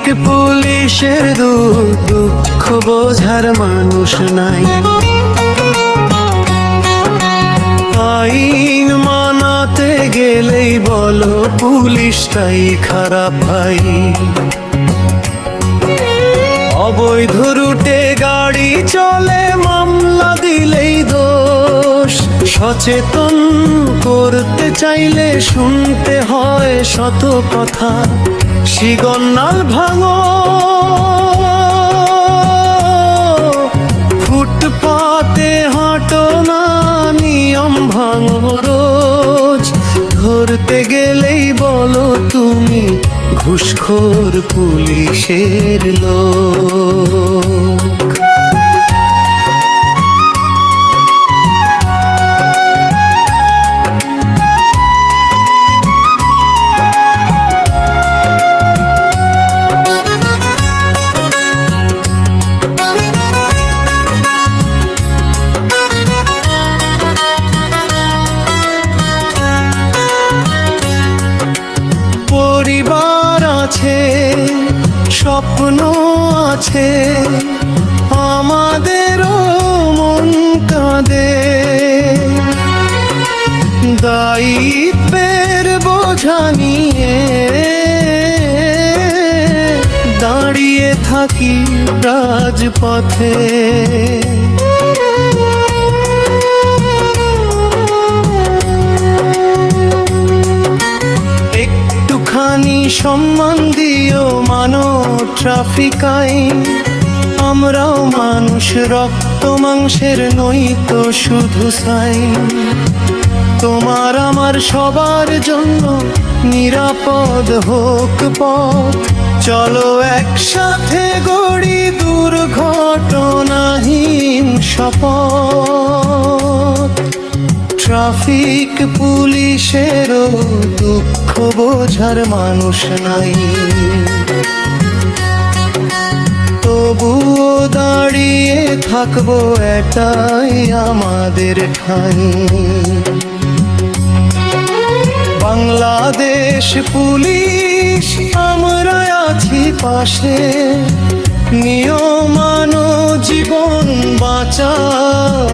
Traffic পুলিশের দুঃখ বোঝার মানুষ নাই। আইন মানাতে গেলেই বলো পুলিশটাই খারাপ ভাই। অবৈধ রুটে গাড়ি চলে মামলা দিলেই দোষ। সচেতন করতে চাইলে শুনতে হয় শত কথা। শিগন্যাল ভাঙো, ফুটপাতে হাঁটো না, নিয়ম ভাঙো রোজ। ধরতে গেলেই বলো তুমি ঘুষখোর পুলিশের লোক। পরিবার আছে, স্বপ্ন আছে, আমাদেরও মন কাঁদে। দায়িত্বের বোঝা নিয়ে দাঁড়িয়ে থাকি রাজপথে। একটুখানি সম্মান দিও মানো ট্রাফিক আইন। আমরাও মানুষ, রক্ত মাংসের নই তো শুধু সাইন। তোমার আমার সবার জন্য নিরাপদ হোক পথ। চলো একসাথে গড়ি দুর্ঘটনাহীন শপথ। ট্রাফিক পুলিশেরও দুঃখ বোঝার মানুষ নাই। তবুও দাঁড়িয়ে থাকবো এটাই আমাদের ঠাঁই। বাংলাদেশ পুলিশ আমরা আছি পাশে। নিয়ম মানো, জীবন বাঁচা।